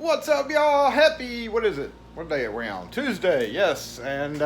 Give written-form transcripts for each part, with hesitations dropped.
What's up, y'all? Happy, what is it? What day are we on? Tuesday, yes. And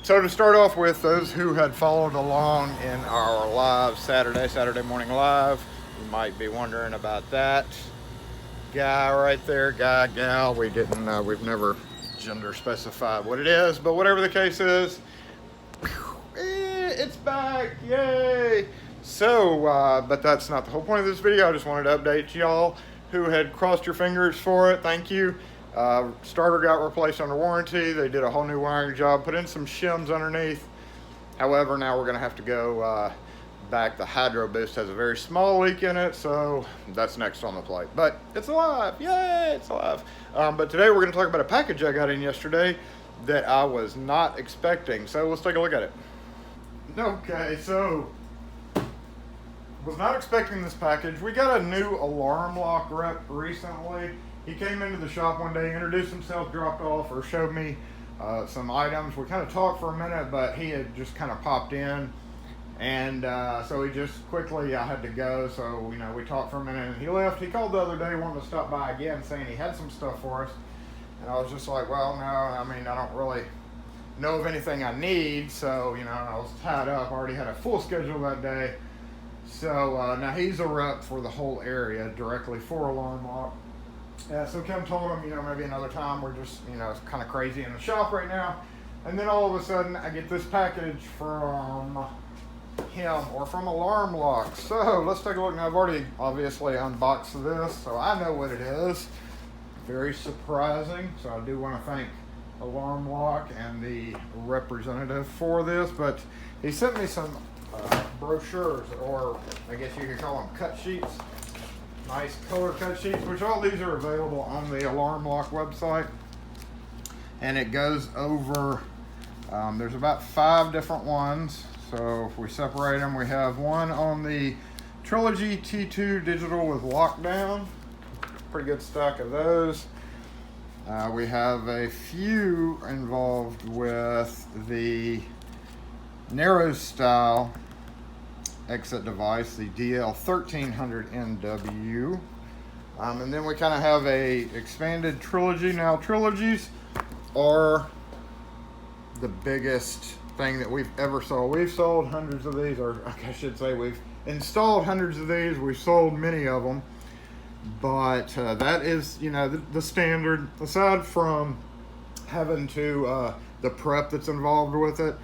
so to start off with, those who had followed along in our live Saturday morning live, you might be wondering about that guy right there, guy, gal. We've never gender specified what it is, but whatever the case is, it's back, yay! So, but that's not the whole point of this video. I just wanted to update y'all who had crossed your fingers for it. Thank you. Starter got replaced under warranty. They did a whole new wiring job, put in some shims underneath. However, now we're gonna have to go back. The Hydro Boost has a very small leak in it, so that's next on the plate. But it's alive, yay, it's alive. But today we're gonna talk about a package I got in yesterday that I was not expecting. So let's take a look at it. Okay, so was not expecting this package. We got a new alarm lock rep recently. He came into the shop one day, introduced himself, dropped off, or showed me some items. We kind of talked for a minute, but he had just kind of popped in. And so he just quickly, I had to go. So, you know, we talked for a minute and he left. He called the other day, wanted to stop by again, saying he had some stuff for us. And I was just like, well, no, I mean, I don't really know of anything I need. So, you know, I was tied up. I already had a full schedule that day. So now he's a rep for the whole area directly for Alarm Lock. So Kim told him, you know, maybe another time. We're just, you know, it's kind of crazy in the shop right now. And then all of a sudden I get this package from him, or from Alarm Lock. So let's take a look. Now I've already obviously unboxed this, so I know what it is. Very surprising. So I do want to thank Alarm Lock and the representative for this. But he sent me some brochures, or I guess you could call them cut sheets. Nice color cut sheets, which all these are available on the Alarm Lock website. And it goes over, there's about 5 different ones. So if we separate them, we have one on the Trilogy T2 digital with lockdown. Pretty good stock of those. We have a few involved with the narrow style exit device, the DL1300NW. And then we kind of have a expanded Trilogy. Now Trilogies are the biggest thing that we've ever sold. We've sold hundreds of these, or I should say we've installed hundreds of these. We've sold many of them. But that is, you know, the standard, aside from having to, the prep that's involved with it,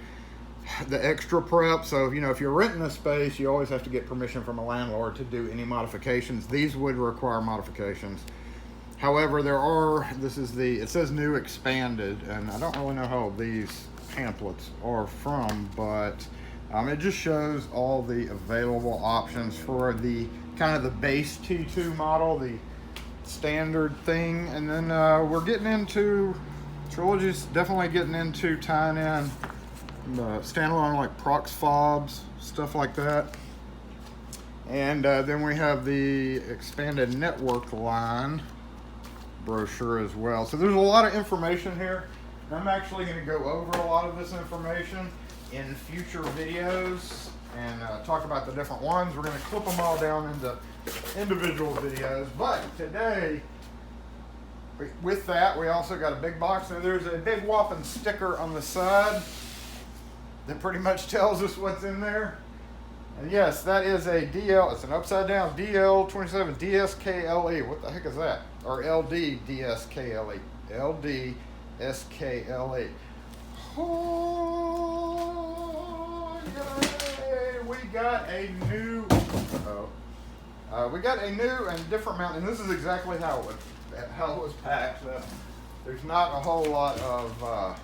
the extra prep. So, you know, if you're renting a space, you always have to get permission from a landlord to do any modifications. These would require modifications. However, there are, it says new expanded, and I don't really know how these pamphlets are from, but it just shows all the available options for the kind of the base T2 model, the standard thing. And then we're getting into, Trilogy's definitely getting into tying in standalone like prox fobs, stuff like that. And then we have the expanded network line brochure as well. So there's a lot of information here. And I'm actually going to go over a lot of this information in future videos and talk about the different ones. We're going to clip them all down into individual videos. But today, with that, we also got a big box. Now there's a big whopping sticker on the side that pretty much tells us what's in there. And yes, that is a DL, it's an upside down DL27 DSKLE. What the heck is that? Or LD DSKLE. LD SKLE. Oh, yay! We got a new, we got a new and different mount, and this is exactly how it was packed. There's not a whole lot of,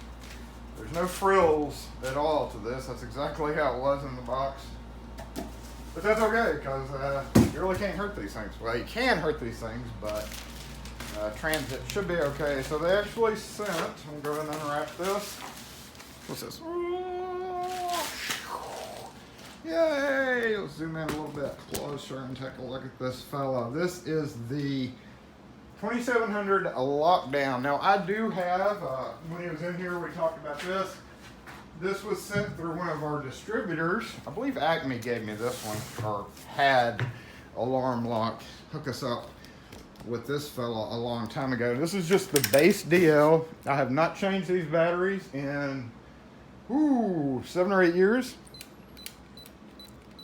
there's no frills at all to this. That's exactly how it was in the box. But that's okay, because you really can't hurt these things. Well, you can hurt these things, but transit should be okay. So they actually sent, I'm going to go ahead and unwrap this. What's this? Yay! Let's zoom in a little bit closer and take a look at this fella. This is the 2700 lockdown. Now I do have, when he was in here we talked about this. This was sent through one of our distributors. I believe Acme gave me this one, or had Alarm Lock hook us up with this fella a long time ago. This is just the base DL. I have not changed these batteries in 7 or 8 years.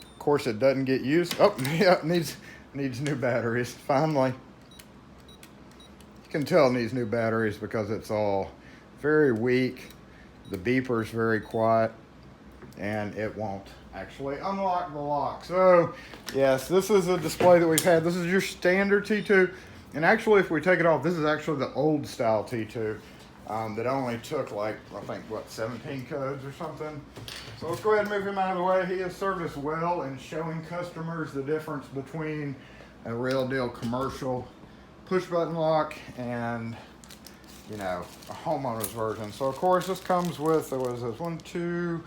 Of course, it doesn't get used. Oh, yeah, it needs new batteries. Finally, you can tell it needs new batteries because it's all very weak. The beeper's very quiet, and it won't actually unlock the lock. So yes, this is a display that we've had. This is your standard T2, and actually if we take it off, this is actually the old style T2 that only took like, I think, what, 17 codes or something. So let's go ahead and move him out of the way. He has served us well in showing customers the difference between a real deal commercial push button lock and, you know, a homeowner's version. So of course this comes with, what is this, 1, 2,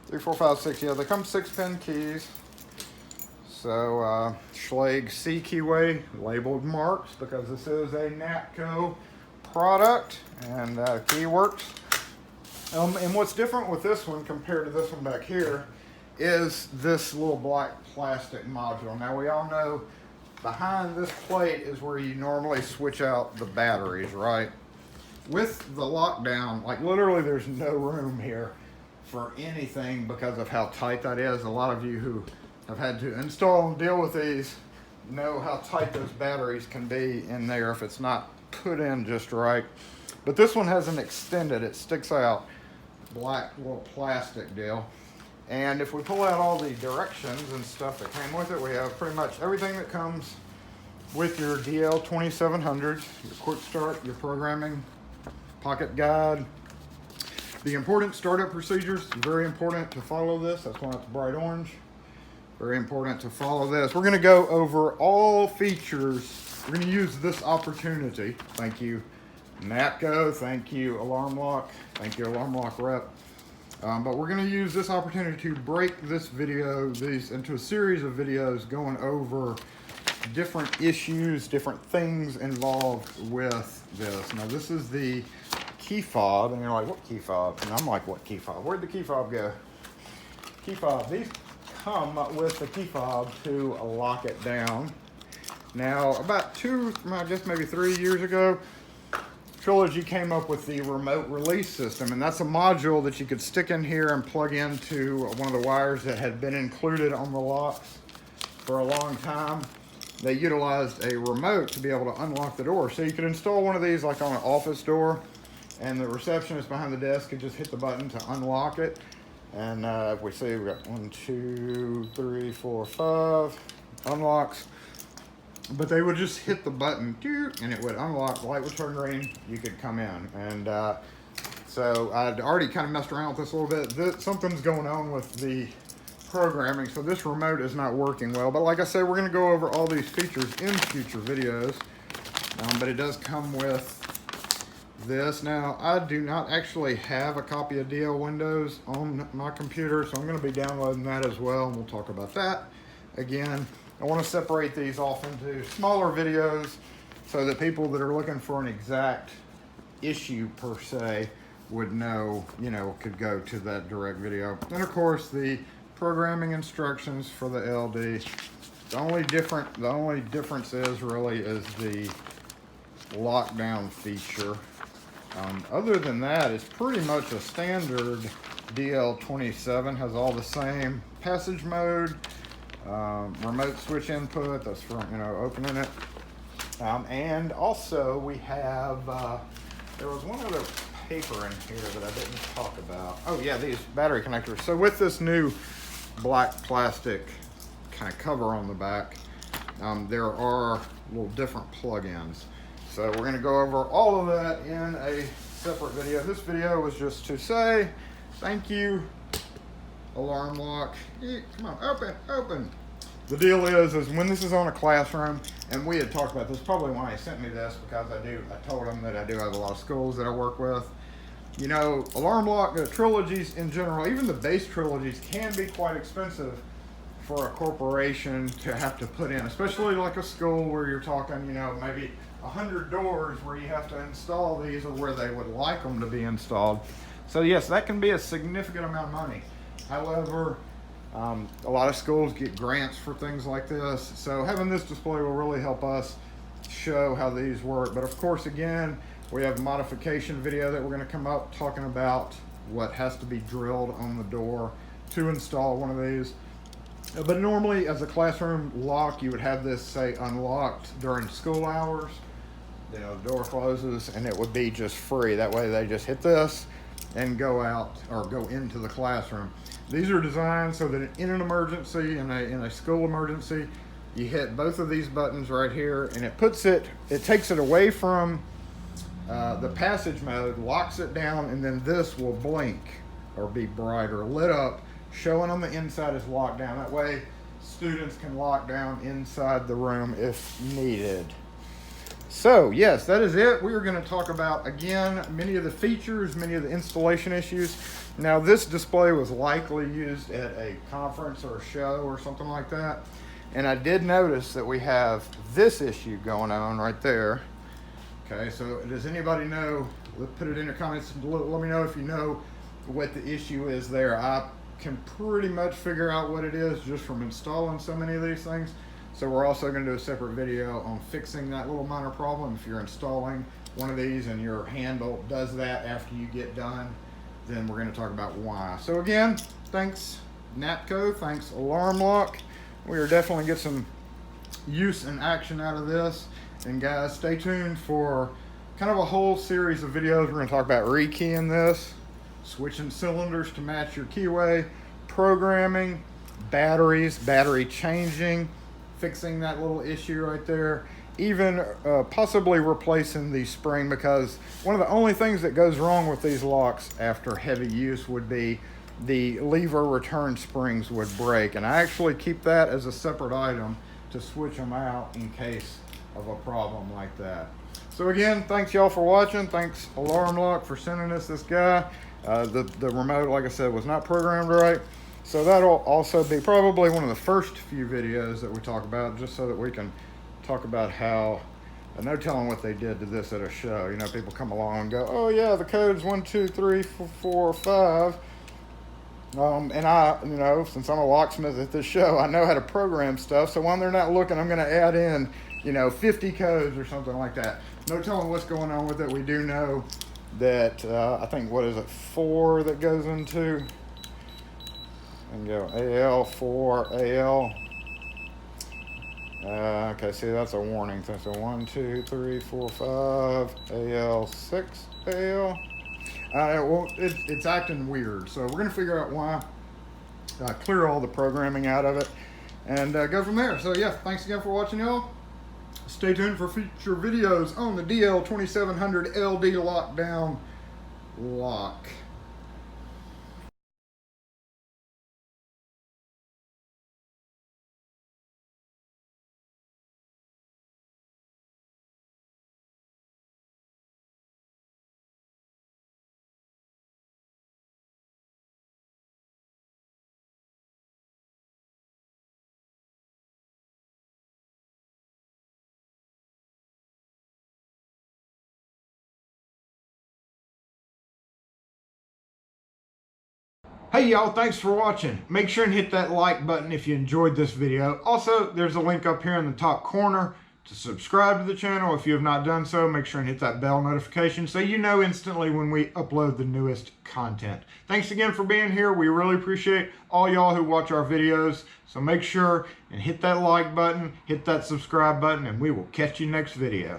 3, 4, 5, 6, yeah, they come 6-pin keys. So Schlage C keyway labeled marks because this is a Natco product, and key works. And what's different with this one compared to this one back here is this little black plastic module. Now we all know behind this plate is where you normally switch out the batteries, right? With the lockdown, like literally there's no room here for anything because of how tight that is. A lot of you who have had to install and deal with these know how tight those batteries can be in there if it's not put in just right. But this one has an extended, it sticks out, black little plastic deal. And if we pull out all the directions and stuff that came with it, we have pretty much everything that comes with your DL2700s, your quick start, your programming, pocket guide. The important startup procedures, very important to follow this. That's why it's bright orange. Very important to follow this. We're gonna go over all features. We're gonna use this opportunity. Thank you, Natco. Thank you, Alarm Lock. Thank you, Alarm Lock Rep. But we're gonna use this opportunity to break these into a series of videos going over different issues, different things involved with this. Now this is the key fob, and you're like, what key fob? And I'm like, what key fob? Where'd the key fob go? Key fob, these come with the key fob to lock it down. Now about I guess maybe 3 years ago, Trilogy came up with the remote release system, and that's a module that you could stick in here and plug into one of the wires that had been included on the locks for a long time. They utilized a remote to be able to unlock the door. So you could install one of these like on an office door, and the receptionist behind the desk could just hit the button to unlock it. And if we see, we've got 1, 2, 3, 4, 5 unlocks. But they would just hit the button, and it would unlock, the light would turn green, you could come in. And so I'd already kind of messed around with this a little bit. Something's going on with the programming, so this remote is not working well. But like I said, we're gonna go over all these features in future videos. But it does come with this. Now, I do not actually have a copy of DL Windows on my computer, so I'm going to be downloading that as well, and we'll talk about that again. I want to separate these off into smaller videos so that people that are looking for an exact issue per se would know, you know, could go to that direct video. And of course, the programming instructions for the LD. The only difference is the lockdown feature. Other than that, it's pretty much a standard DL27, has all the same passage mode, remote switch input, that's for, you know, opening it. And also we have, there was one other paper in here that I didn't talk about. Oh yeah, these battery connectors. So with this new black plastic kind of cover on the back, there are little different plug-ins. So we're going to go over all of that in a separate video. This video was just to say thank you, Alarm Lock. Come on, open. The deal is when this is on a classroom, and we had talked about this probably when I sent me this, because I told them that I do have a lot of schools that I work with. You know, Alarm Lock, Trilogies in general, even the base Trilogies can be quite expensive for a corporation to have to put in, especially like a school where you're talking, you know, maybe 100 doors where you have to install these, or where they would like them to be installed. So yes, that can be a significant amount of money. However, a lot of schools get grants for things like this, so having this display will really help us show how these work. But of course, again, we have a modification video that we're going to come up talking about what has to be drilled on the door to install one of these. But normally, as a classroom lock, you would have this, say, unlocked during school hours. You know, the door closes and it would be just free. That way they just hit this and go out or go into the classroom. These are designed so that in an emergency, in a school emergency, you hit both of these buttons right here and it takes it away from the passage mode, locks it down, and then this will blink or be bright or lit up, showing on the inside is locked down. That way students can lock down inside the room if needed. So yes, that is it. We are going to talk about, again, many of the features, many of the installation issues. Now this display was likely used at a conference or a show or something like that. And I did notice that we have this issue going on right there. Okay, so does anybody know? Put it in the comments. Let me know if you know what the issue is there. I can pretty much figure out what it is just from installing so many of these things. So we're also going to do a separate video on fixing that little minor problem. If you're installing one of these and your handle does that after you get done, then we're going to talk about why. So again, thanks Natco, thanks Alarm Lock. We are definitely get some use and action out of this. And guys, stay tuned for kind of a whole series of videos. We're going to talk about rekeying this, switching cylinders to match your keyway, programming, batteries, battery changing, fixing that little issue right there, even possibly replacing the spring, because one of the only things that goes wrong with these locks after heavy use would be the lever return springs would break. And I actually keep that as a separate item to switch them out in case of a problem like that. So again, thanks y'all for watching. Thanks Alarm Lock for sending us this guy. The remote, like I said, was not programmed right. So that'll also be probably one of the first few videos that we talk about, just so that we can talk about how, no telling what they did to this at a show. You know, people come along and go, oh yeah, the code's 1, 2, 3, 4, 5. And I, you know, since I'm a locksmith at this show, I know how to program stuff. So when they're not looking, I'm going to add in, you know, 50 codes or something like that. No telling what's going on with it. We do know that, I think, what is it, 4 that goes into, and go AL4, AL. Okay, see, that's a warning thing. So 1, 2, 3, 4, 5, AL6, AL. Well, it's acting weird. So we're going to figure out why, clear all the programming out of it, and go from there. So yeah, thanks again for watching, y'all. Stay tuned for future videos on the DL2700 LD lockdown lock. Hey y'all, thanks for watching. Make sure and hit that like button if you enjoyed this video. Also, there's a link up here in the top corner to subscribe to the channel. If you have not done so, make sure and hit that bell notification so you know instantly when we upload the newest content. Thanks again for being here. We really appreciate all y'all who watch our videos. So make sure and hit that like button, hit that subscribe button, and we will catch you next video.